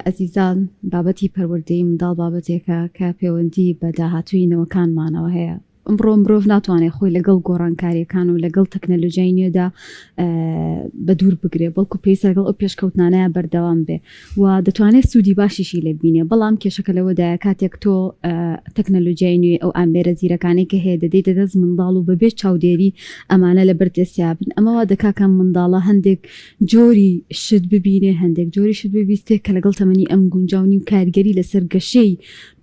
ئەزیزان بابەتی پەروەردەی منداڵ بابەتێکە کە پەیوەندی بە داهاتووینەوەکانمانەوە هەیە. ئەمڕۆ مرۆڤ ناتوانێت خۆی لەگەڵ گۆڕانکاریەکان و لەگەڵ تەکنەلۆژیای نوێدا بە دوور بگرێ، بەڵکو پێویستە لەگەڵ ئەو پێشکەوتنانەیە بەردەوام بێ و دەتوانێت سوودی باشیشی لێ بینێ. بەڵام کێشەکە لەوەدایە کاتێک تۆ تەکنەلۆژیای نوێ ئەو ئامێرە زیرەکانەی کە هەیە دەدەیتە دەست منداڵ و بەبێ چاودێری ئەمانە لە بەردەستیا بن. ئەمەوا دەکاکەم منداڵە هەندێک جۆری شت ببینێ، هەندێک جۆری شت ببیستێت کە لەگەڵ تەمەنی ئەم گونجاونی و کارگەری لەسەر گەشەی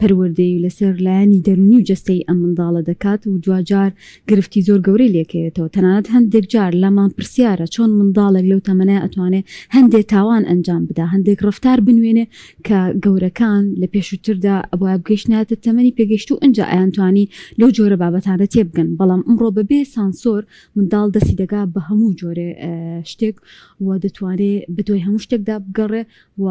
پەروەردەی و لەسەر لایەنی دەرونی و جەستەی ئەم منداڵە دەکات و دوجار گرفتی زۆر گەورەی لێکێتەوە. تەنانەت هەندێک جار لەمان پرسیارە چۆن منداڵێک لەو تەمەنە ئەتوانێت هەندێک تاوان ئەنجام بدا، هەندێک ڕفتار بنوێنێ کە گەورەکان لە پێشووتردا ئەوە بگەیشتناتە تەمەنی پێگەشت و ئەنج ئایانتوانی لەو جۆرە بابەتانە تێبگەن. بەڵام ئەمڕۆ بەبێ سانسۆر منداڵ دەستی دەگا بە هەموو جۆرە شتێک و دەتوانێت بەدوای هەموو شتێکدا بگەڕێ و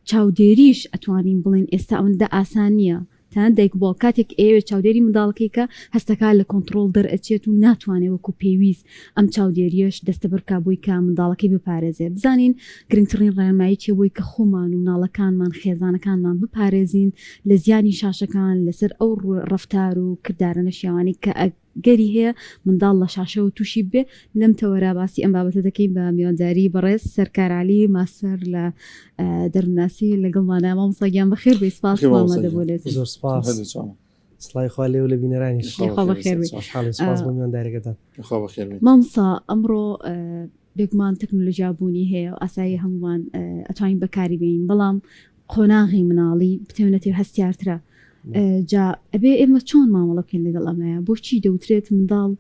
چاودێریش ئەتوانین بڵین ئێستا ئەوەندە ئاسان نییە. تان دایک بۆ کاتێک ئێوە چاودێری منداڵەکەی کە هەستەکە لە کۆنتترۆل دەرئەچێت و ناتوانێت وەکو پێویست ئەم چاودێریش دەستە بەرکا بووی کە منداڵەکەی بپارێزێ. بزانین گرنگترین ڕێنمایی چێ بووی کە خۆمان و مناڵەکانمان خێزانەکانمان بپارێزین لە زیانی شاشەکان لەسەر ئەو ڕفتار و کردارە نەشیاوانی کە گەری هەیە منداڵ لە شاشەوە تووشی بێ. لەم تەوەرا باسی ئەم بابەتە دەکەین بە میوانداری بەڕێز سەرکارعالی ماسەر لە دەرناسی لەگەڵمانە. مامۆستاگیان بەخێر بێ. سپاس دەبولێت. زۆر سپاس. سڵای خوا لێو لە بینەرانی میواندارەکەتان. مامۆستا ئەمڕۆ بێگومان تەکنۆلۆژیا بوونی هەیە و ئاسایی هەمومان ئەتوانین بەکاری بێین، بەڵام قۆناغی مناڵی بتێونەتی هەستیارترە. جا ئەبێ ئێمە چۆن مامەڵە بکەین لەگەڵ ئەمەیە؟ بۆچی دەوترێت منداڵ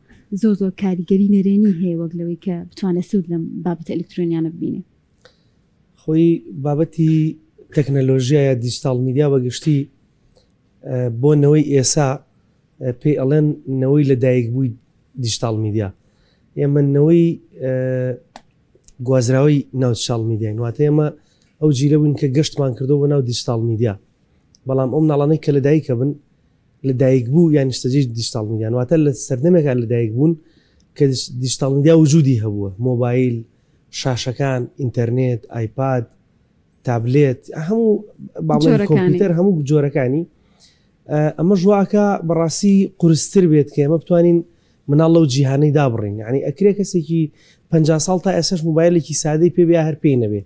زۆر کاریگەری نەرێنی هەیە وەک لەوەی کە بتوانێت سوود لەم بابەتە ئەلکترۆنیانە ببینێ؟ خۆی بابەتی تەکنەلۆژیا یا دیجیتال میدیا بەگشتی بۆ نەوەی ئێسا پێی ئەڵێن نەوەی لەدایک بووی دیجیتال میدیا، ئێمە نەوەی گوازراوی ناو دیجیتال میدیای، واتە ئێمە ئەو جیرە بووین کە گەشتمان کردو بە ناو دیجیتال میدیا. بەڵام ئەم ناڵانەی کە لەدایکە بن لەدایک بوو یان شتەجێ دیجیتال میدیا، واتە لە سەردەمێکان لەدایک بوون کە دیجیتال میدیا وجودی هەبووە، مۆبایل، شاشەکان، ئینتەرنێت، ئایپاد، تابلێت، هەموو کۆمپیوتەر، هەموو جۆرەکانی. ئەمە ژواکە بەڕاستی قورستر بێت کە ئێمە بتوانین مناڵ لەو جیهانەی دابڕین. یعنی ئەکرێ کەسێکی 50 ساڵ تا ئێساش مۆبایلێکی سادەی پێ بیا هەر پێی نەبێ،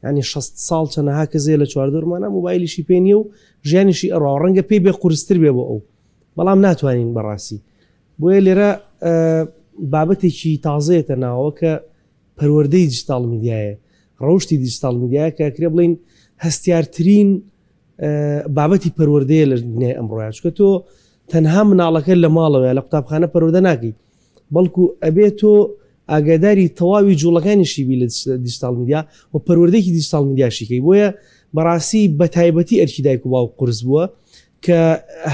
ینی 60 ساڵ چەنەها کەزێ لە چواردەوەمانە مۆبایلیشی پێ نیە و ژیانیشی ئەڕوا ڕەنگە پێی بێ قورستر بێ بۆ ئەو، بەڵام ناتوانین بەڕاستی. بۆیە لێرە بابەتێکی تازەیەتە ناوە کە پەروەردەی دیجیتال میدیایە، ڕەوشتی دیجیتال میدیایە کە ئەکرێ بڵین هەستیارترین بابەتی پەروەردەیە لە دنیای ئەمڕۆیە، چونکە تۆ تەنها مناڵەکە لە ماڵەوەیە لە قوتابخانە پەروەردە ناکەی، بەڵکو ئەبێت تۆ ئاگاداری تەواوی جوڵەکانیشی بی لە دیجیتال میدیا و پەروەردەیەکی دیجیتال میدیاشیکەی. بۆیە بەڕاستی بە تایبەتی ئەرکی دایک و باوک قورس بووە کە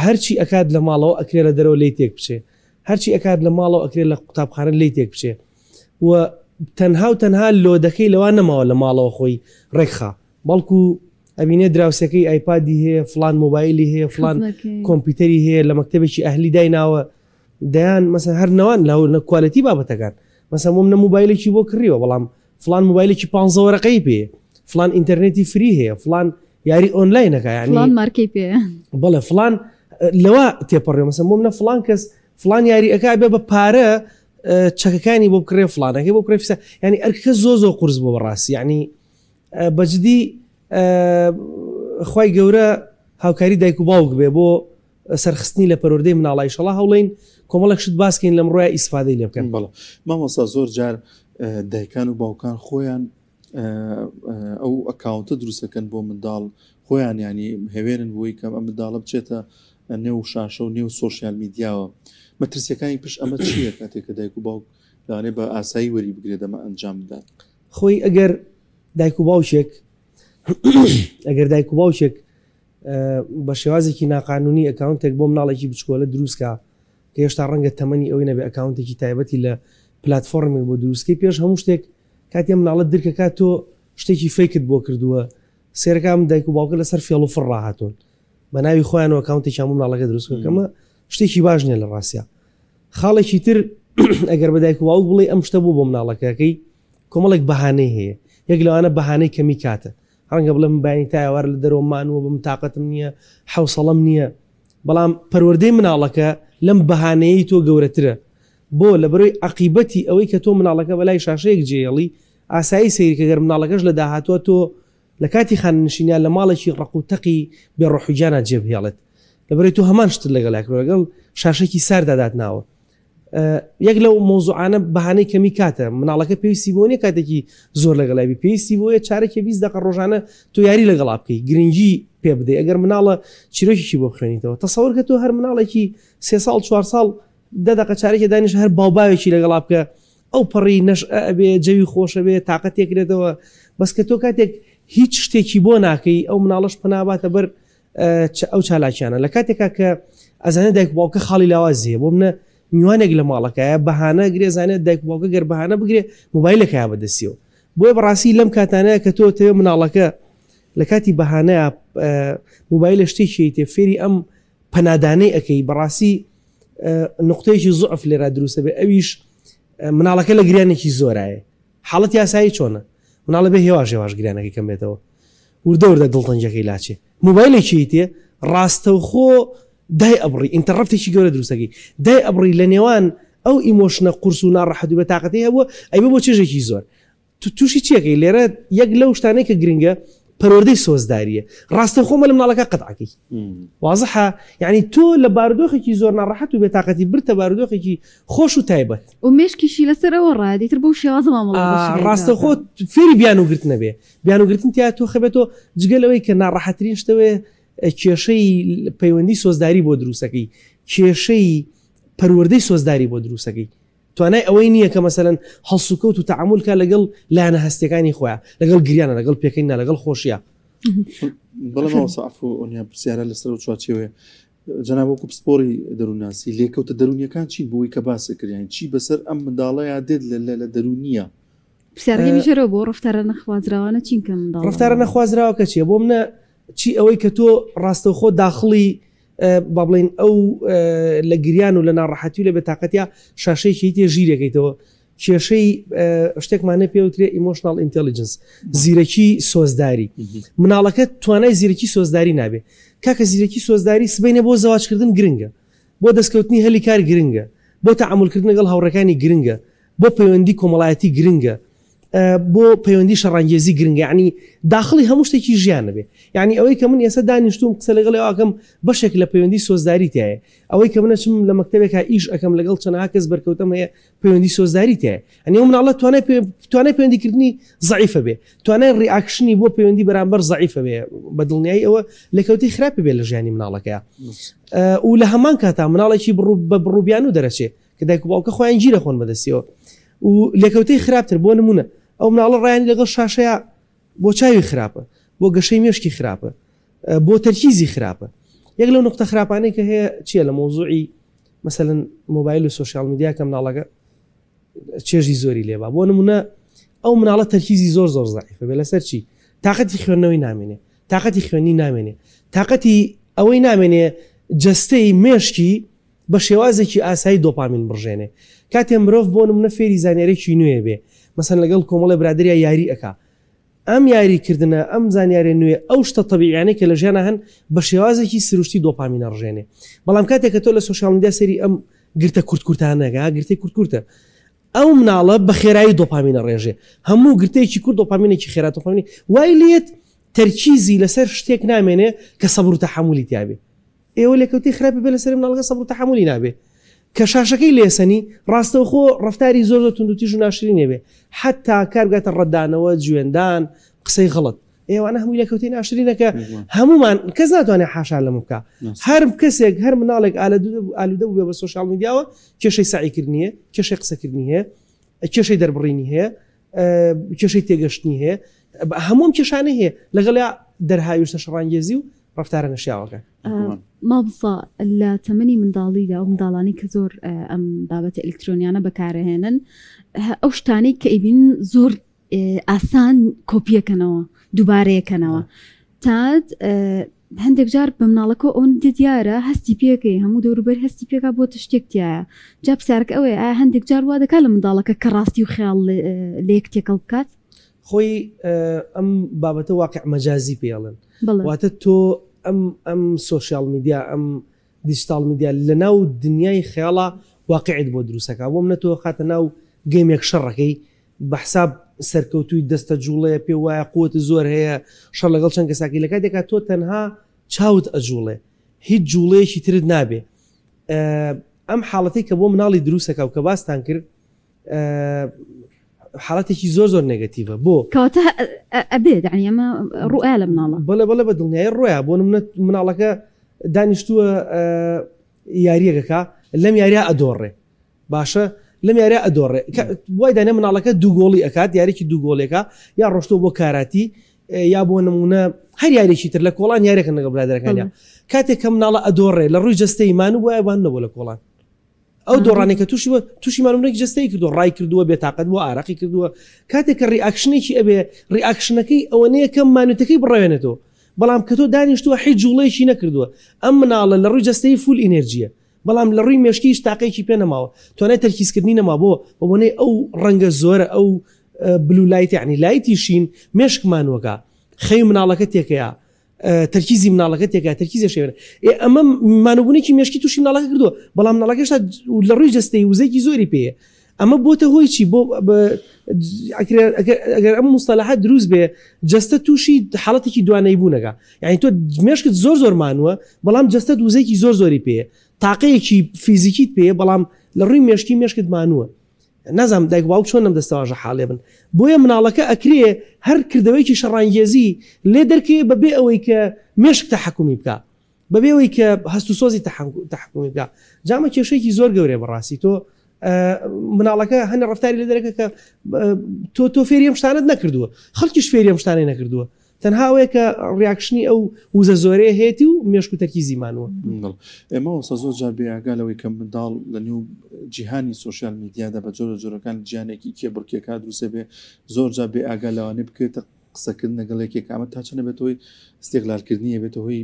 هەرچی ئەکات لە ماڵەوە ئەکرێ لە دەرەوە لی تێک بچێ، هەرچی ئەکات لە ماڵەوە ئەکرێت لە قوتابخانە لی تێک بچێ و تەنها لۆدەکەی لەوان نەماوە لە ماڵەوە خۆی ڕێکخا، بەڵکو ئەبینێ دراوسەکەی ئایپادی هەیە، فلان مۆبایلی هەیە، فلان کۆمپیوتەری هەیە، لە مەکتەبێکی ئەهلی دایناوە، دەیان مەسەن هەر نەوان لە کوالەتی بابەتەکان، مەسەن وەم مۆبایلێکی بۆ کڕیوە، بەڵام فلان مۆبایلێکی 15 وەرەقەی پێ، فلان ئینتەرنێتی فری هەیە، فلان یاری ئۆنلاینەکە، یعنی فلان مارکەی پێ، بەڵێ فلان لەوە تێپەڕێ، مەسەن وەم فلان کەس فلان یاری ئەکا بێ بە پارە چەکەکانی بۆ بکڕێ، فلانەکەی بۆ بکڕێ فیسا، ینی ئەرکەکە زۆر قورس بۆ بەڕاستی. یعنی بەجددی خوای گەورە هاوکاری دایک و باوک بێ بۆ سەرخستنی لە پەروەردەی مناڵی ئینشاڵڵا هەوڵین کۆمەڵێک شت باسکەین لەم ڕۆیە ئیسفادەی لێ بکەن. بەڵێ مامۆستا زۆر جار دایکان و باوکان خۆیان ئەو ئەکاونتە دروستەکەن بۆ منداڵ خۆیان، ینی هەوێنن بۆی کەم ئەم منداڵە بچێتە نێو شاشە و نێو سۆشیال میدیاوە. مەترسیەکانی پشت ئەمە چییە کاتێک کە دایک و باوک لەوانێ بە ئاسایی وەری بگرێت ئەمە ئەنجام بدات؟ خۆی ئەگەر دایک و باوشێک بە شێوازێکی ناقانونی ئەکاونتێک بۆ مناڵێکی بچکۆلە دروستکە کە هێشتا ڕەنگە تەمەنی ئەوەی نەبێ ئەکاونتێکی تایبەتی لە پلتفۆرمێک بۆ دروستکەی، پێش هەموو شتێک کاتی مناڵە درکەکات تۆ شتێکی فیکت بۆ کردووە، سێرەکان دایک و باوکە لەسەر فێڵ و فڕ ڕاهاتون بە ناوی خۆیانەوە ئەکاونتێکی هەموو مناڵەکە دروستکەمە شتێکی باش نیە لە ڕاستیە. خاڵێکی تر ئەگەر بە دایک و باوک بڵێ ئەم شتە بوو بۆ مناڵەکەکەی، کۆمەڵێک بەهانەی هەیە، یەک لەوانە بەهانەی کەمی کاتە، ڕەنگە بڵێم بەیانی تایوار لە دەرۆمانوە بم تااقەتم نییە حوسەڵەم نییە بەڵام پەروەردەی مناڵەکە لەم بەهانەیە تۆ گەورەترە بۆ لە بەرەوەی عەقیبەتی ئەوەی کە تۆ مناڵەکە بەلای شاشەیەک جێڵی ئاسایی سەیرکە گەر مناڵەکەش لە داهاتوە تۆ لە کاتی خاننشینیان لە ماڵێکی ڕقوتەقی بێڕۆحوجانە جێبهێڵێت لەبەرەوەی تۆ هەمان شت لەگەڵ شاشێکی ساردادات ناوە یەک لەو مۆزوعانە بەهانەی کەمی کاتە مناڵەکە پێویستی بۆ نیە کاتێکی زۆر لەگەڵابی پێویستی بۆیە چارێکی 20 دقیقە ڕۆژانە تۆ یاری لەگەڵا بکەی گرنگی پێ بدەیت ئەگەر مناڵە چیرۆکێکی بۆ بخوێنیتەوە تەسەوەر کە تۆ هەر مناڵێکی 3 ساڵ 4 ساڵ 10 دقیقە چارێکی دانیش هەر باوباوێکی لەگەڵا بکە ئەو پەڕی نەشئە ئەبێ جەوی خۆشە بێ تااقەت تێکرێتەوە بەس کە تۆ کاتێک هیچ شتێکی بۆ ناکەی ئەو مناڵش پناباتە بەر ئەو چالاکیانە لە کاتێکا کە ئەزانە دایک باوکە خاڵی لاوازیە بۆ منە میوانێک لە ماڵەکەیە بەهانە گرێزانێت دایک باوکە گەر بەهانە بگرێ مۆبایلەکەیا بەدەستیەوە بۆیە بەڕاستی لەم کاتانەیە کە تۆ تێ مناڵەکە لە کاتی بەهانەیە مۆبایلە شتێکی تێ فێری ئەم پەنادانەی ئەەکەی بەڕاستی نقطەیەکی زوعف لێرا دروستە بێ ئەویش مناڵەکە لە گریانێکی زۆرایە حاڵەت یاسایی چۆنە مناڵە بێ هێواژێواش گرانەکەی کەم بێتەوە وردە دڵتەنجەکەی لاچێ مۆبایلێکی تێ ڕاستەوخۆ دای ئەبڕی ئینتەڕەفتێکی گەورە دروستەکەی دای ئەبڕی لە نێوان ئەو ئیمۆشنە قورس و ناڕەحەت و بەتاقەتی هەبووە ئەیبە بۆ چێژێکی زۆر تووشی چیەکەی لێرە یەک لەو شتانەی کە گرنگە پەروەردەی سۆزداریە ڕاستەوخۆمە لە مناڵەکە قەتعەکەی وازحە یعنی تۆ لە بارودۆخێکی زۆر ناڕەحەت و بێتاقەتی برتە بارودۆخێکی خۆش و تایبەت و مێشکیشی لەسەرەوە ڕادیتر بۆ شێوازە مامەڵ ڕاستەخۆ فێری بیانوگرتنە بێ بیانوگرتن تیا تۆ خەبێتەوە جگەلەوەی کە ناڕەحەترین شتەوێ کێشەی پەیوەندی سۆزداری بۆ دروستەکەی کێشەی پەروەردەی سۆزداری بۆ دروستەکەی توانای ئەوەی نییە کە مەسەلەن هەڵسوکەوت و تەعاملکە لەگەڵ لایەنە هەستەکانی خۆیان لەگەڵ گریانە لەگەڵ پێکەینە لەگەڵ خۆشیە بەڵام سەعف و ئەوە پرسیارە لەسەر و چوارچێوەیە جەناب وەکو پسپۆری دەروونناسی لێکەوتە دەرونیەکان چی بۆی کە باسە کردیان چی بەسەر ئەم منداڵەیە دێت لە دەرونیە پرسیارگەمیژەرەوە بۆ ڕفتارە نەخوازراوانە چین کە منداڵ ڕفتارە نەخوازراوە کە چیە بۆ منە چی ئەوەی کە تۆ ڕاستەوخۆ داخڵی با بڵێن ئەو لە گریان و لە ناڕەحەتی و لە بێتاقەتیا شاشەیەکی تێ ژیرەکەیتەوە کێشەی شتێکمانە پێوترێ ئیمۆشنال ئینتەلیجنس زیرەکی سۆزداری مناڵەکە توانای زیرەکی سۆزداری نابێ کاکە زیرەکی سۆزداری سبەینە بۆ زەواجکردن گرنگە بۆ دەستکەوتنی هەلی کار گرنگە بۆ تەعاملکردن لەگەڵ هاوڕەکانی گرنگە بۆ پەیوەندی کۆمەڵایەتی گرنگە بۆ پەیوەندی شەڕانگێزی گرنگە یعنی داخلی هەموو شتێکی ژیانە بێ یعنی ئەوەی کە من ئێستا دانیشتوم قسە لەگەڵ ئەوکەم بەشێک لە پەیوەندی سۆزداری تایە ئەوەی کە منەچم لە مەکتەبێکا ئیش ئەەکەم لەگەڵ چەندها کەس بەرکەوتەم هەیە پەیوەندی سۆزداری تایە ئەنی ئەو مناڵە توانای پەیوەندیکردنی زەعیفە بێ توانای ڕیاکشنی بۆ پەیوەندی بەرامبەر زەعیفە بێ بە دڵنیایی ئەوە لەکەوتی خراپی بێ لە ژیانی مناڵەکەیە و لە هەمان کاتا مناڵێکی بە بڕووبیان و دەرەچێ کە دایک و باوکە خۆیان گیرە خۆن بەدەستیەوە و لەکەوتەی خراپتر بۆ نمونە ئەو مناڵە ڕایانی لەگەڵ شاشەیە بۆ چاوی خراپە بۆ گەشەی مێشکی خراپە بۆ تەرکیزی خراپە یەک لەو نقطە خراپانەی کە هەیە چیە لە مۆزوعی مەسەلەن مۆبایل و سۆشیال میدیا کە مناڵەکە چێژی زۆری لێبا بۆ نمونە ئەو مناڵە تەرکیزی زۆر زەعیفە بێ لەسەر چی تااقەتی خوێندنەوەی نامێنێ تااقەتی خوێنی نامێنێ تااقەتی ئەوەی نامێنێ جەستەی مێشکی بە شێوازێکی ئاسایی دۆپامین بڕژێنێ کاتێ مرۆڤ بۆ نمونە فێری زانیارێکی نوێ بێ مەسەن لەگەڵ کۆمەڵە برادریە یاری ئەکا ئەم یاریکردنە ئەم زانیارێ نوێ ئەو شتە تەبیعیانەی کە لە ژیانە هەن بە شێوازێکی سروشتی دۆپامینە ڕژێنێ بەڵام کاتێک کە تۆ لە سۆشیال میدیا سەری ئەم گرتە کورتکورتانەکە گرتەی کورتکورتە ئەو مناڵە بە خێرایی دۆپامینە ڕێژێ هەموو گرتەیەکی کورت دۆپامینێکی خێرا دۆپامینی وای لێت تەرکیزی لەسەر شتێک نامێنێ کە سەبر و تەحەمولی تیابێ ئێوە لێکەوتی خراپی بێ لەسەر مناڵەکە سەبر و تەحەمولی نابێ کە شاشەکەی لێسەنی ڕاستەوخۆ ڕفتاری زۆر توندوتیژ و ناشرینێ بێ حتا کارگاتە ڕەدانەوە جوێندان قسەی غەڵەت ئێوانە هەمووی لەکەوتی ناشرینەکە هەمومان کەس ناتوانێت حاشا لەمە بکە هەر کەسێک هەر مناڵێک ئالودە بوو بێ بە سۆشیال میدیاوە کێشەی سعیکردنیە کێشەی قسەکردنی هەیە کێشەی دەربڕینی هەیە کێشەی تێگەشتنی هەیە هەموم کێشانە هەیە لەگەڵیا دەرهاویشتە شەڕانگێزی و ڕفتارە نەشیاوەکە مابسا لە تەمەنی منداڵیدا ئەو منداڵانی کە زۆر ئەم بابەتە ئەلکترۆنیانە بەکارهێنن ئەو شتانەی کە ئیبین زۆر ئاسان کۆپیەکەنەوە دووبارەیەکەنەوە تات هەندێک جار بە مناڵەکە ئەوەن دیارە هەستی پێکەی هەموو دەوروبەر هەستی پێکا بۆ شتێکتیایە جا پرسیارکە ئەوەیە هەندێک جار وا دەکات لە منداڵەکە کە ڕاستی و خیاڵ لە یەک تێکەڵ بکات خۆی ئەم بابەتە واقع مەجازی پێڵن بەڵێ واتە تۆ ئەم سوۆشیال میدیا ئەم دیجیتال میدیا لە ناو دنیای خەیاڵە واقعیت بۆ دروستەکە بۆ منە تۆ خاتە ناو گەیمێک شەڕەکەی بە حساب سەرکەوتوی دەستە جوڵەیە پێ وایە قوت زۆر هەیە شەڕ لەگەڵ چەند کەساکی لە کاتێکا تۆ تەنها چاوت ئەجوڵێ هیچ جوڵەیەکی ترت نابێ ئەم حاڵەتی کە بۆ مناڵی دروستەکە و کە باستان کرد حاڵەتێکی زۆر نێگەتیڤە بۆ کەواتە ئەبێت عنی ئەمە ڕوئە لە مناڵە بەڵێ بە دڵنیای ڕۆیە بۆ مناڵەکە دانیشتووە یاریەکەکە لەم یاریە ئەدۆڕێ باشە لەم یاریە ئەدۆڕێ وای دانێ مناڵەکە دووگۆڵی ئەکات یاریکی دووگۆڵێکە یا ڕۆشتۆ بۆ کاراتی یا بۆ نمونە هەر یاریێکی تر لە کۆڵان یاریەکەن لەگەڵ برادەرەکانیان کاتێک کە مناڵە ئەدۆڕێ لە ڕووی جەستەیمان و وایوان نەبوو لە کۆڵان ئەو دۆڕانێک کە تووشی مانونێک جستەی کردو ڕای کردووە بێتاقەت بۆ ئاراقی کردووە کاتێک کە ڕیاکشنێکی ئەبێ ڕیاکشنەکەی ئەوە نەیە کە مانوتەکەی بڕێنێتەوە بەڵام کە تۆ دانیشتووە هیچ جوڵەیەکی نەکردووە ئەم مناڵە لە ڕووی جستەی فول ئینێرجیە بەڵام لە ڕووی مێشکیش تاقەیەکی پێ نەماوە توانێت تەرکیزکردنی نەما بۆ بۆنەی ئەو ڕەنگە زۆرە ئەو بلو لایت یعنی لایتی شین مێشکمانوەکە خەی مناڵەکە تێکەیە تەرکیزی مناڵەکە تێکە تەرکیزی شێوێنە ئەمە مانوبوونێکی مێشکی تووشی مناڵەکە کردووە بەڵام مناڵەکەشتا لە ڕووی جستەی وزەیەکی زۆری پێیە ئەمە بۆتە هۆی چی بۆ ئەگەر ئەم مستەلاحات دروست بێ جستە تووشی حاڵەتێکی دوانەی بوونەکە یعنی تۆ مێشکت زۆر مانووە بەڵام جستە وزەیەکی زۆری پێیە تاقەیەکی فیزیکیت پێیە بەڵام لە ڕووی مێشکی مێشکت مانووە نازام دایک باوک چۆن نەم دەستەواژە حاڵێ بن بۆیە مناڵەکە ئەکرێ هەر کردەوەیکی شەڕانگێزی لێ دەرکێ بەبێ ئەوەی کە مێشک تەحەکومی بکە بەبێ ئەوەی کە هەست و سۆزی تەحەکومی بکە جامە کێشەیەکی زۆر گەورەیە بەڕاستی تۆ مناڵەکە هەنە ڕفتاری لێ دەرەکە کە تۆ فێری ئەم شتانت نەکردووە خەڵکیش فێری ئەم شتانەی نەکردووە تەنها ئەوەیە کە ڕیاکشنی ئەو وزە زۆرەیە هێتی و مێشک و تەرکیزی مانوە ئێمە وەسە زۆر جار بێئاگالەوەی کە منداڵ لە نێو جیهانی سوۆشیال میدیادا بە جۆرەکان گیانێکی کێ بڕکێکا دروستە بێ زۆر جار بێئاگالەوانێ بکرێتە قسەکردن لەگەڵێکی ئەمە تا چەنە بێتەوەی استێقلالکردنیە بێتەوەی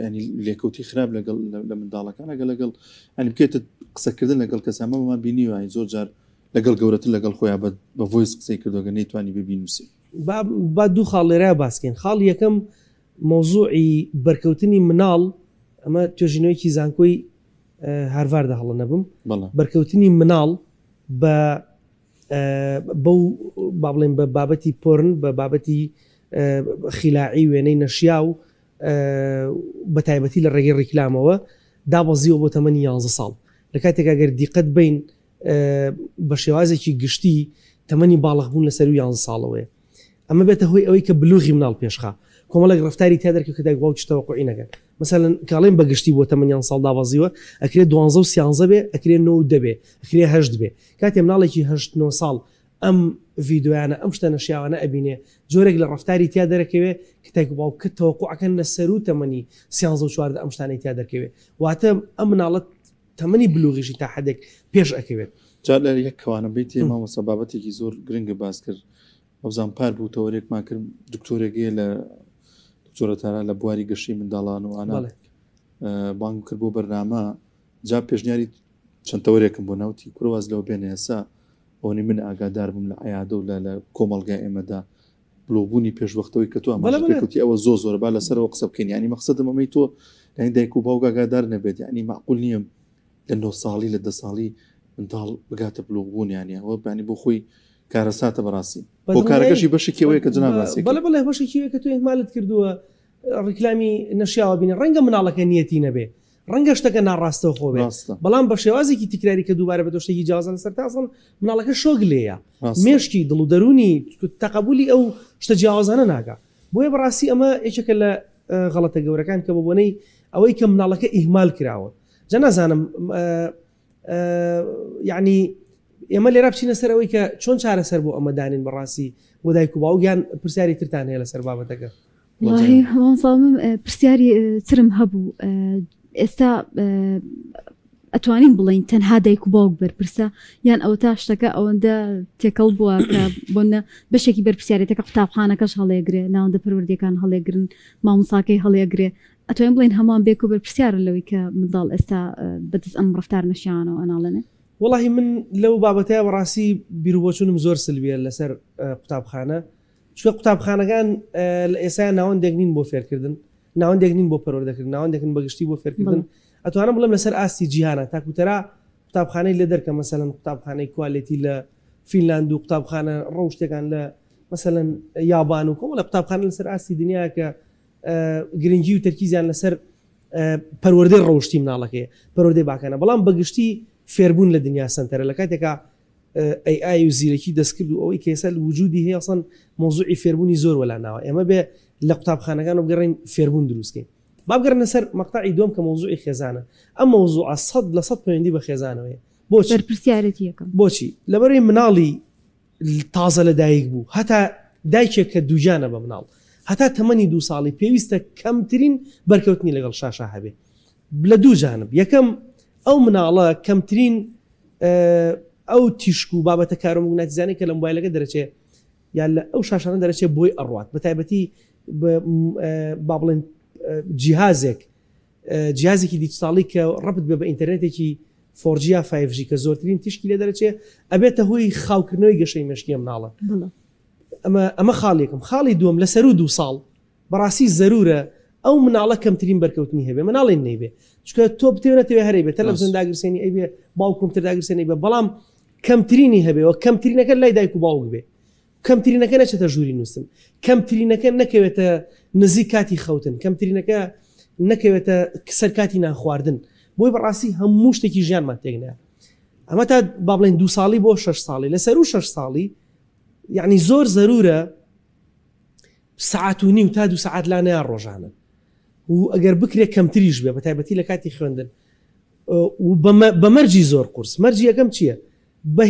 ینی لێکەوتی خراپ لەگەڵ لە منداڵەکان لەگەڵ ئەنی بکێتە قسەکردن لەگەڵ کەسامەمان بینیوە زۆر جار لەگەڵ گەورەتر لەگەڵ خۆیان بە ڤۆیس قسەی کردوگە نەیتوانی ببینوسی با دوو خاڵ لێرە باسکەین خاڵ یەکەم مۆزوعی بەرکەوتنی مناڵ ئەمە توێژینەوەیکی زانکۆی هارڤاردە هەڵە نەبم بەرکەوتنی مناڵ بە بەو با بڵێن بە بابەتی پۆرن بە بابەتی خیلاعی وێنەی نەشیا و بە تایبەتی لە ڕێگەی ڕیکلامەوە دابەزیەوە بۆ تەمەنی 11 ساڵ لە کاتێک ئەگەر دیقەت بین بە شێوازێکی گشتی تەمەنی باڵغبوون لەسەر 11 ساڵەوەیە ئەمە بێتە هۆی ئەوەی کە بلوغی مناڵ پێشخا کۆمەڵێک ڕفتاری تا دەرکە کە دایک باوک تەوەقعی نەکەن مثلا کاڵێن بەگشتی بۆ تەمەنی 11 ساڵ دابەزیوە ئەکرێت 12 و 13 بێ ئەکرێت 9 دەبێ ئەکرێت 8 بێ کاتێ مناڵێکی 8 ساڵ ئەم ڤیددیویانە ئەم شتە نەشیاوانە ئەبینێ جۆرێک لە ڕفتاری تیا دەرەکەوێ کە دایک باوک تەوەقعەکەن لە سەر و تەمەنی 13 و 14 ئەم شتانەی تیا دەرکەوێ واتە ئەم مناڵەت تەمەنی بلوغیشی تا حدێک پێش ئەکەوێت جار لە یەک کەوانە بیت مامۆستا بابەتێکی زۆر گرنگە باس کرد ئەوزان پار بوو تەوەرێکمان کرد دکتۆرێکی لە دکتۆرەتانە لە بواری گەشتی منداڵان و ئانا بانگ کرد بۆ بەرنامە جا پێشنیاری چەند تەوەرێکم بۆ ناوتی کوڕواز لەوە بێنە ئێسا ئەوەی من ئاگادار بووم لە عیادە و لە کۆمەڵگای ئێمەدا بلوغبوونی پێشوەختەوەی کە تۆ ئەمەکەوتی ئەوە زۆر با لەسەرەوە قسە بکەین ینی مەقسەدم ئەمەی تۆ لای دایک و باوک ئاگادار نەبێت ینی معقول نییە لە 9 ساڵی لە 10 ساڵی منداڵ بگاتە بلوغبوون ینی ئەوە بانی بۆ خۆی کارەساتە بەڕاستی بۆ کارەکەشی بەشێکەوەیە کە جناب ڕاستی بەڵێ بەشێکیوە کە تۆ ئیهمالت کردووە ڕیکلامی نەشیاوە بینی ڕەنگە مناڵەکە نیەتی نەبێ ڕەنگە شتەکە ناڕاستەوە خۆ بێ بەڵام بە شێوازێکی تکراری کە دووبارە بە دۆشتێکی جیازان سەر تاسن مناڵەکە شۆک لێیە مێشکی دڵ و دەرونی تەقبولی ئەو شتە جیاوازانە ناکە بۆیە بەڕاستی ئەمە یەکێکە لە غەڵەتە گەورەکان کە بە بۆنەی ئەوەی کە مناڵەکە ئیهمال کراوە جا نازانم یعنی ئێمە لێرا بچینە سەرەوەی کە چۆن چارەسەر بۆ ئەمە دانین بەڕاستی بۆ دایک و باوکیان پرسیاری ترتان هەیە لەسەر بابەتەکە ساڵم پرسیاری ترم هەبوو ئێستا ئەتوانین بڵین تەنها دایک و باوک بەرپرسە یان ئەو تا شتەکە ئەوەندە تێکەڵ بووە کە بۆنە بەشێکی بەرپرسیارێتەکە قوتابخانەکەش هەڵێگرێ ناوەندە پەروەردەکان هەڵێگرن مامۆساکەی هەڵێگرێ ئەتوانین بڵین هەمان بێک و بەرپرسیارە لەوەی کە منداڵ ئێستا بەدەست ئەم ڕفتار نەشیانەوە ئەناڵێنێ وڵی من لەو بابەتەیە بەڕاستی بیرروبۆچونم زۆر سلبیە لەسەر قوتابخانە چکە قوتابخانەکان لە ئێستا ناوەندێک نین بۆ فێرکردن ناوەندێک نین بۆ پەروەردەکردن ناوەندێکن بەگشتی بۆ فێرکردن ئەتوانم بڵێم لەسەر ئاستی جیهانە تاکوتەرا قوتابخانەی لە دەرکە مەسەلەن قوتابخانەی کوالیتی لە فینلاند و قوتابخانە ڕەو شتێکان لە مەسەلەن یابان و کۆمەڵە قوتابخانە لەسەر ئاستی دنیا کە گرنگی و تەرکیزیان لەسەر پەروەردەی ڕەوشتی مناڵەکەیە پەروەردەی باکانە بەڵام بەگشتی فێربوون لە دنیا سنتەرە لە کاتێکا AI و زیرەکی دەستکرد و ئەوەی کێسە وجودی هەیە ئەسڵەن مۆزوعی فێربوونی زۆر وەلاناوە ئێمە بێ لە قوتابخانەکان و بگەڕین فێربوون دروستکەین بابگەڕنە سەر مەقطعی دوم کە مۆزوعی خێزانە ئەم مۆزوع 100% پەیوەندی بە خێزانەوەیە بۆچی بەرپرسیارەتی یەکەم بۆچی لەبەرەوەی مناڵی تازە لە دایک بوو هەتا دایکێک کە دووجانە بە مناڵ هەتا تەمەنی 2 ساڵی پێویستە کەمترین بەرکەوتنی لەگەڵ شاشە هەبێ لە دوو جانب یەکەم ئەو مناڵە کەمترین ئەو تیشک و بابەتە کارۆمەگوناتیزانەی کە لە مۆبایلەکە دەرەچێت یان لە ئەو شاشانە دەرەچێت بۆی ئەڕوات بە تایبەتی با بڵێن جیهازێکی دیجیتاڵی کە ڕەبت بێ بە ئینتەرنێتێکی 4G یا 5G کە زۆرترین تیشکی لێ دەرەچێت ئەبێتە هۆی خاوکردنەوەی گەشەی مێشکی مناڵە ئەمە خاڵێکم خاڵی دووەم لەسەر و 2 ساڵ بەڕاستی زەرورە ئەو مناڵە کەمترین بەرکەوتنی هەبێ مناڵێن نەیبێ چکە تۆ بتێنێتەوە هەرەی بێت تەلەڤیزۆن داگرسێنی ئەیبێ باوکمتر داگرسێنی بێ بەڵام کەمترینی هەبێەوە کەمترینەکە لای دایک و باوک بێ کەمترینەکە نەچێتە ژووری نووسن کەمترینەکە نەکەوێتە نزیک کاتی خەوتن کەمترینەکە نەکەوێتە سەرکاتی ناخواردن بۆی بەڕاستی هەموو شتێکی ژیانمان تێکنە ئەمە تا با بڵێن 2 ساڵی بۆ 6 ساڵی لەسەر و 6 ساڵی یعنی زۆر زەرورە سعات و نیم تا 2 سعات لا نەیان ڕۆژانە و ئەگەر بکرێ کەمتریش بێ بە تایبەتی لە کاتی خوێندن و بە مەرجی زۆر قورس مەرجی یەکەم چییە بە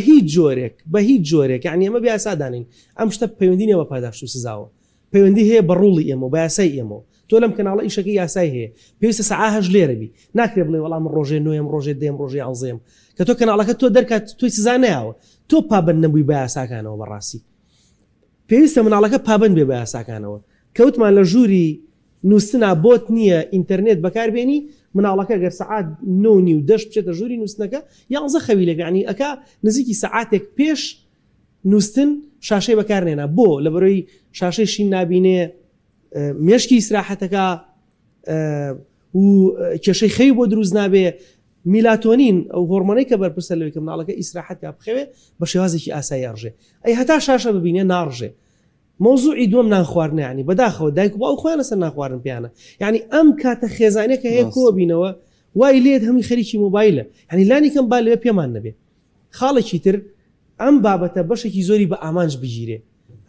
هیچ جۆرێک یعنی ئەمە بیاسادانین ئەم شتە پەیوەندینەوە پاداشت و سزاوە پەیوەندی هەیە بە ڕوڵی ئێمە بە یاسای ئێمە تۆ لەم کەناڵە ئیشەکەی یاسای هەیە پێویستە سەعاهەش لێرە بی ناکرێ بڵێ وەڵام ڕۆژێ نوێم ڕۆژێ دێم ڕۆژێ ئەڵزێم کە تۆ کەناڵەکە تۆ دەرکات تۆی سزا نەیاوە تۆ پابند نەبووی بە یاساکانەوە بەڕاستی پێویستە مناڵەکە پابند بێ بە یاساکانەوە کەوتمان لە ژووری نووسنا بۆت نییە ئینتەرنێت بەکاربێنی مناڵەکە گەر سەعات 9 و 10 بچێتە ژووری نووسنەکە یانزە خەویلێک عنی ئەکا نزیکی سەعاتێک پێش نووسن شاشەی بەکارنێنە بۆ لە بەرۆی شاشەی شین نابینێ مێشکی ئیسراحەتەکە و کێشەی خەوی بۆ دروست نابێ میلاتۆنین ئەو هۆرمۆنەی کە بەرپرسە لەوەی کە مناڵەکە ئیسراحەتکە بخەوێ بە شێوازێکی ئاسایی ئەڕژێ ئەی هەتا شاشە ببینێ ناڕژێ مۆزوعی دووەم نانخواردنە ینی بەداخەوە دایک و باوک خۆیان لەسەر ناخواردن پیانە ینی ئەم کاتە خێزانێکە هەیە کۆ بینەوە وای لێت هەمی خەریکی مۆبایلە ینی لانی کەم با لەوێ پێمان نەبێ خاڵێکی تر ئەم بابەتە بەشێکی زۆری بە ئامانج بگیرێ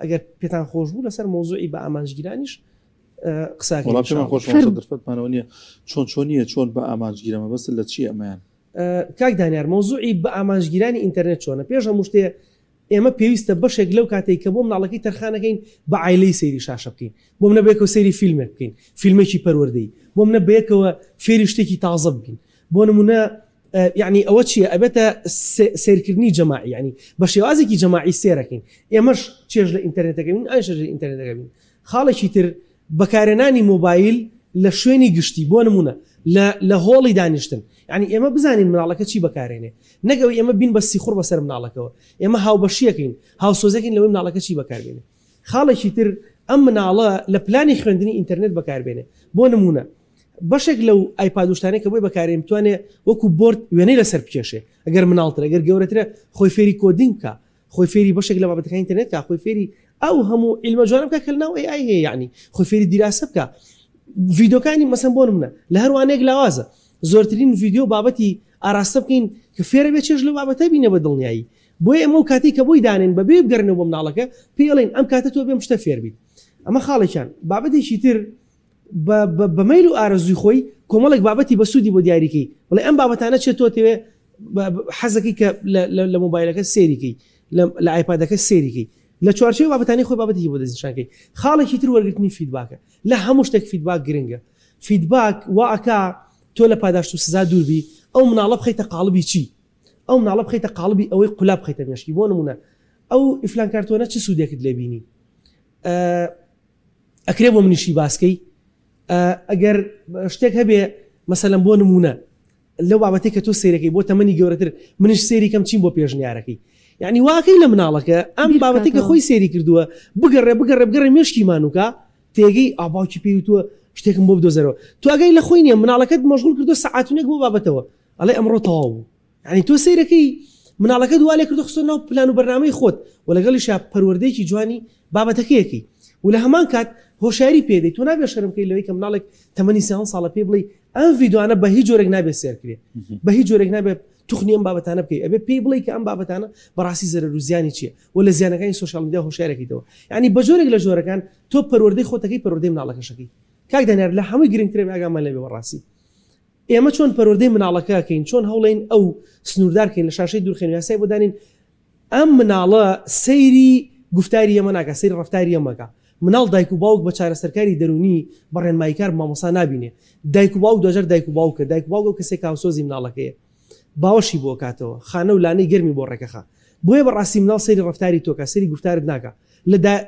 ئەگەر پێتان خۆش بوو لەسەر مۆزوعی بە ئامانجگیرانیش قساکەمان خۆش دەرفەتمانەوە نییە چۆنیە چۆن بە ئامانجگیرەمە بەس لە چی ئەمەیان کاک دانیار مۆزوعی بە ئامانجگیرانی ئینتەرنێت چۆنە پێش هەموو شتێ ئێمە پێویستە بەشێک لەو کاتێک کە بۆ مناڵەکەی تەرخانەکەین بە عایلەی سەیری شاشە بکەین بۆ منە بەیەکەوە سەیری فیلمێک بکەین فیلمێکی پەروەردەی بۆ منە بەیەکەوە فێری شتێکی تازە بکەین بۆ نمونە یعنی ئەوە چییە ئەبێتە سیرکردنی جەماعی ینی بە شێوازێکی جەماعی سێرەکەین ئێمەش چێژ لە ئینتەرنێتەکەین ئەش لە ئینتەرنێتەکەین خاڵێکی تر بەکارهێنانی مۆبایل لە شوێنی گشتی بۆ نمونە لە هۆڵی دانیشتن ینی ئێمە بزانین مناڵەکە چی بەکارێنێ نەگەوەی ئێمە بین بە سیخور بەسەر مناڵەکەەوە ئێمە هاوبەشیەکەین هاوسۆزەکەین لەوەی مناڵەکە چی بەکاربێنێ خاڵێکی تر ئەم مناڵە لە پلانی خوێندنی ئینتەرنێت بەکاربێنێ بۆ نمونە بەشێک لەو ئایپادوشتانەی کە بۆی بەکارێن بتوانێت وەکو بۆرد وێنەی لەسەر بکێشێ ئەگەر مناڵتر ئەگەر گەورەترە خۆی فێری کۆدینگ بکە خۆی فێری بەشێک لە بابەتەکانی ئینتەرنێت کە خۆی فێری ئەو هەموو علمە جوانە بکە کە لەناو AI هەیە یعنی خۆی فێری دیراسە بکە ڤیدۆکانی مەسەن بۆ نمونە لە هەروانێک لاوازە زۆرترین ڤیددیو بابەتی ئاراستە بکەین کە فێرە بێ چێژ لە بابەتە بینە بە دڵنیایی بۆی ئەمە و کاتی کە بۆی دانێن بەبێ بگەڕنەوە بۆ مناڵەکە پێڵێن ئەم کاتە تۆ بێم شتە فێر بیت ئەمە خاڵێکیان بابەتێکی تر بە مەیل و ئارەزوی خۆی کۆمەڵێک بابەتی بە سوودی بۆ دیاریکەی بڵێ ئەم بابەتانە چێت تۆ تەوێ حەزەکەی کە لە مۆبایلەکە سێریکەی لە ئایپادەکە سێریکەی لە چوارچێوەی بابەتانی خۆی بابەتی بۆ دەستنیشانکەی خاڵێکی تر وەرگرتنی فیدباکە لە هەموو شتێک فیدباک گرنگە فیدباک واکە تۆ لە پاداشت و سزا دووربی ئەو مناڵە بخەیتە قاڵبی چی ئەو مناڵە بخەیتە قاڵبی ئەوەی قولاب بخەیتە مێشکی بۆ نمونە ئەو ئیفلان کارتۆنە چ سوودێکت لێبینی ئەکرێ بۆ منیشی باسکەی ئەگەر شتێک هەبێ مەسەلەن بۆ نمونە لەو بابەتێک کە تۆ سیرەکەی بۆ تەمەنی گەورەتر منیش سێریکەم چیم بۆ پێشنیارەکەی یعنی واکەی لە مناڵەکە ئەم بابەتێکە خۆی سێری کردووە بگەڕێ مێشکی مانوکە تێگەی ئاباوکی پێوتووە شتێکم بۆ بدۆزەرەوە تو ئەگەی لە خۆی نیە مناڵەکەت مەشغول کردو سەعاتونێک بۆ بابەتەوە ئەڵێ ئەمڕۆ تەواو بوو یعنی تۆ سیرەکەی مناڵەکە دوالێ کردو خستۆ ناو پلان و بەرنامەی خۆت و لەگەڵیش پەروەردەیەکی جوانی بابەتەکەیەکی و لە هەمان کات هۆشیاری پێدەیت تۆ نابێ شەرمکەی لەوەی کە مناڵێک تەمەنی 3 ساڵە پێ بڵێ ئەم ڤیدیۆانە بە هیچ جۆرێک نابێت سێرکرێ بە هیچ جۆرێک نابێت توخنی ئەم بابەتانە بکەی ئەبێ پێی بڵێ کە ئەم بابەتانە بەڕاستی زەرەر و زیانی چییە و لە زیانەکانی سوشال میدیا هۆشیارێکیتەوە یعنی بە جۆرێک لە جۆرەکان تۆ پەروەردەی خۆتەکەی پەروەردەی مناڵەکەشەکەی کاک دانیار لە هەمووی گرنگترێ ئاگامان لێبێ بەڕاستی ئێمە چۆن پەروەردەی مناڵەکەکەین چۆن هەوڵین ئەو سنووردارکەین لە شاشەی دوورخێن یاسای بۆ دانین ئەم مناڵە سەیری گفتاری ئەمە ناکە سەیری ڕەفتاری ئەمەکە مناڵ دایک و باوک بە چارەسەرکاری دەرونی بەڕێنماییکار مامۆستا نبینێ دایک و باوک دوجار دایک و باوکە دایک و باوک و کەسێک هاوسۆزی مناڵەکەیە باوەشی بۆ کاتەوە خانە و لانەی گەرمی بۆ ڕێکەخە بۆیە بەڕاستی مناڵ سەیری ڕەفتاری تۆکە سەیری گفتارت ناکە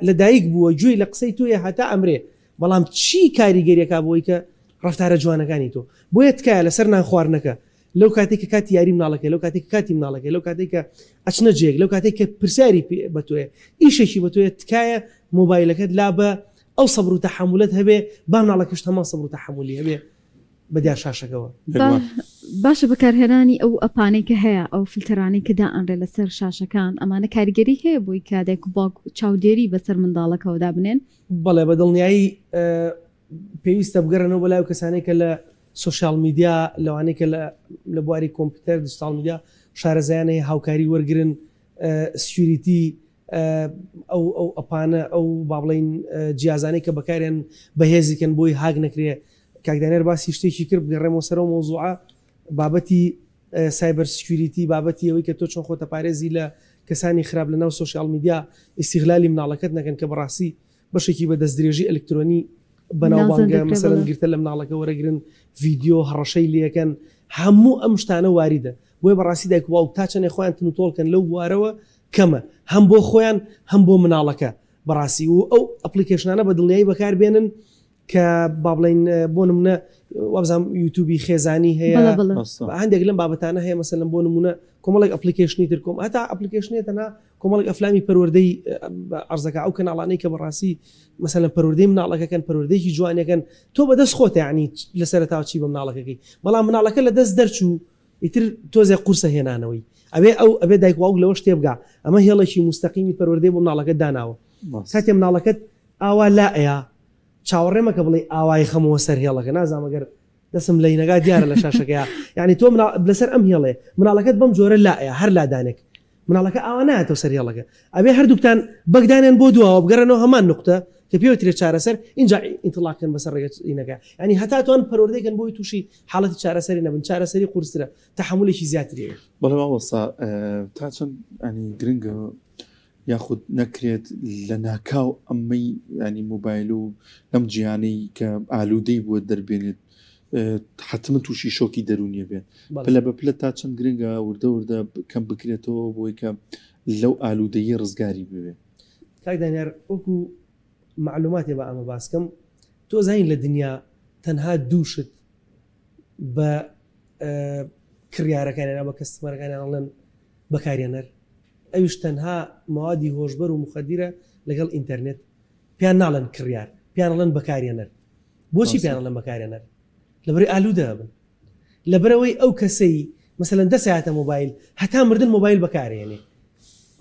لە دایک بووە گوێی لە قسەی تۆیە هەتا ئەمرێ بەڵام چی کاریگەریەکە بۆی کە ڕەفتارە جوانەکانی تۆ بۆیە تکایە لەسەر نان خواردنەکە لەو کاتێک کە کاتی یاری مناڵەکە لەو کاتێک کاتی مناڵەکە لەو کاتێک کە ئەچنە جێک لەو کاتێک کە پرسیاری بە تۆیە ئیشێکی بە تۆیە تکایە مۆبایلەکەت لا بە ئەو سەبر و تەحملت هەبێ با مناڵەکەش هەمان سەبر و تەحملی هەبێ بە دیار شاشەکەەوە باشە بەکارهێنانی ئەو ئەپانەی کە هەیە ئەو فیلترانی کە دائەنرێ لەسەر شاشەکان ئەمانە کاریگەری هەیە بۆی کادێک و باوک چاودێری بەسەر منداڵەکەەوەدا بنێن بەڵێ بە دڵنیایی پێویستە بگەڕنەوە بەلای کەسانەی کە لە سوشال میدیا لەوانەیە کە لە بواری کۆمپیوتەر دیجیتال میدیا شارەزایانەیە هاوکاری وەرگرن سکیوریتی ئەو ئەپانە ئەو با بڵێن جیازانەی کە بەکارێن بەهێزیکەن بۆی هاگ نەکرێ کاکدانێر باسی شتێکی کرد بگەڕێمەوە سەرەوە مۆزوعە بابەتی سایبەر سکیوریتی بابەتی ئەوەی کە تۆ چۆن خۆتە پارێزی لە کەسانی خراپ لەناو سوشال میدیا ئیستیغلالی مناڵەکەت نەکەن کە بەڕاستی بەشێکی بە دەستدرێژی ئەلکترۆنی بەناوبانگە مەسەرەن گرتە لە مناڵەکە وەرەگرن ڤیدیۆ هەڕەشەی لەکەن هەموو ئەم شتانە واریدە بۆیە بەڕاستی دایک و باوک تا چەندێک خۆیان تنوتۆڵکەن لەو بوارەوە کەمە هەم بۆ خۆیان هەم بۆ مناڵەکە بەڕاستی و ئەو ئەپلیکیشنانە بە دڵنیایی بەکاربێنن کە با بڵێن بۆ نمونە وابزانام یوتیوبی خێزانی هەیە هەندێک لەم بابەتانە هەیە مەسەلەن بۆ نمونە کۆمەڵێک ئەپلیکیشنی تر کۆم هەتا ئەپلیکیشنێتەنا کۆمەڵێک ئەفلامی پەروەردەی ئەرزەکە ئەو کەناڵانەی کە بەڕاستی مەسەلەن پەروەردەی مناڵەکەکەن پەروەردەیەکی جوانەکەن تۆ بەدەست خۆتە یعنی لەسەرتاوە چی بە مناڵەکەکەی بەڵام مناڵەکە لە دەست دەرچوو ئیتر تۆزێ قورسە هێنانەوەی ئەبێ دایک واوک لەوە شتێ بگا ئەمە هێڵێکی مستەقیمی پەروەردەی بۆ مناڵەکەت داناوە کاتێ مناڵەکەت ئاوا لائەیە چاوەڕێمەکە بڵێ ئاوای خەمەوە سەر هێڵەکە نازانمەگەر دەسم لە نەگا دیارە لە شاشەکەیە یعنی تۆ لەسەر ئەم هێڵێ مناڵەکەت بەم جۆرە لائەیە هەر لادانێک مناڵەکە ئاوا نایەتەوە سەر هێڵەکە ئەبێ هەردووکتان بەگدانیان بۆ دووەوە بگەڕنەوە هەمان نقطە کە پێوترێ چارەسەر اینجا ئینتڵاقکەن بەسەر ڕێگەینەکە ینی هەتا توان پەروەردەیەکەن بۆی تووشی حاڵەتی چارەسەری نەبن چارەسەری قورسرە تەحملێکی زیاترێ بەڵێ مامۆستا تا چەند ئەنی گرنگە یاخود نەکرێت لە ناکاو ئەمەی ینی مۆبایل و لەم جیانەی کە ئالوودەی بووە دەربێنێت حتممە تووشی شۆکی دەرونیە بێن پلە بە پلە تا چەند گرنگە وردە کەم بکرێتەوە بۆی کە لەو ئالوودەیی ڕزگاری بوێ کاک دانیار وەکو معلوماتێ بە ئەمە باسکەم تۆ زین لە دنیا تەنها دووشت بە کڕیارەکانیان بە کەستمەرەکانیان ئەڵێن بەکارێنەر ئەوش تەنها موادی هۆشبەر و مخەدیرە لەگەڵ ئینتەرنێت پیان ناڵێن کڕیار پیانەڵێن بەکارێنەر بۆچی پیانەڵێن بەکارێنەر لەبەرەوەی ئالوودە بن لەبەرەوەی ئەو کەسەی مەسەلەن دەسایەتە مۆبایل هەتا مردن مۆبایل بەکارێنێ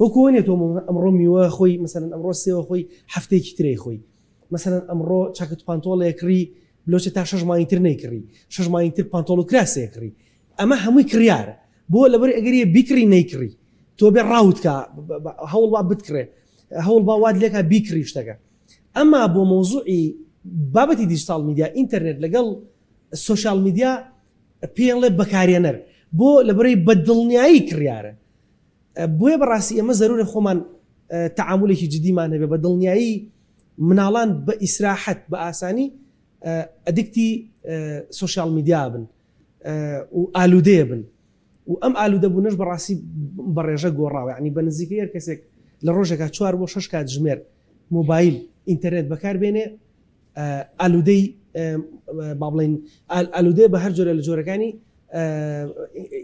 وەکوێنێت تۆ ئەمڕۆ میوە خۆی مەسەلەن ئەمڕۆ سێوە خۆی هەفتێکی ترەی خۆی مەسەلەن ئەمڕۆ چاکت پانتۆڵێ کڕی بلۆچە تا 6 مانگتر نەیکڕی 6 مانگتر پانتۆڵ و کراسێ کڕی ئەمە هەمووی کڕیارە بۆ لەبەر ئەگەریە بیکڕی نەیکڕی تۆ بێ ڕاوتکە هەوڵ با بتکڕێ هەوڵ باواد لێکە بیکڕی شتەکە ئەمما بۆ مۆزوعی بابەتی دیجیتال میدیا ئینتەرنێت لەگەڵ سوشال میدیا پێڵێ بەکارێنەر بۆ لەبەرەوەی بەدڵنیایی کڕیارە بۆیە بەڕاستی ئەمە زەرورە خۆمان تەعاملێکی جدیمان هەبێ بە دڵنیایی مناڵان بە ئیسراحەت بە ئاسانی ئەدیکتی سوشال میدیا بن و ئالوودەیە بن و ئەم ئالوودەبوونەش بەڕاستی بەڕێژە گۆڕاوە ینی بە نزیکەی هەر کەسێک لە ڕۆژێکە 4 بۆ 6 کات ژمێر مۆبایل ئینتەرنێت بەکاربێنێ ئالوودەی با بڵێن ئالوودەیە بە هەر جۆرە لە جۆرەکانی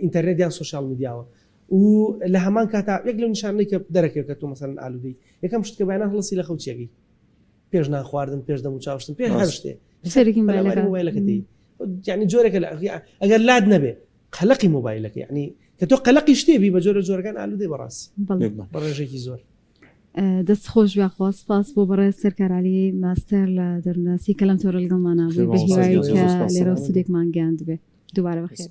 ئینتەرنێت یان سوشال میدیاوە و لە هەمان کاتا یەک لە نیشانەی کە دەرەکەوێت کە تۆ مەسەڵەن ئالوودەی یەکەم شت کە بەیانە هەڵەسی لە خەوچیەکەی پێش نان خواردن پێش دەم و چاوشتن پێش هەر شتێ سەرێکی مۆبایلەکەتی یعنی جۆرێکە ئەگەر لاد نەبێ قەلەقی مۆبایلەکە یعنی کە تۆ قەلەقی شتێبی بە جۆرە جۆرەکان ئالوودەی بەڕاست بە ڕێژێکی زۆر. دەست خۆش بخواست سپاس بۆ بەڕێز سەرکارعەلی ماستەر لە دەرناسی کە لەم تۆرە لەگەڵمانە بووی بە هیوایی کە لێرە سودێکمان گیاند بێ دووبارە بەخێر.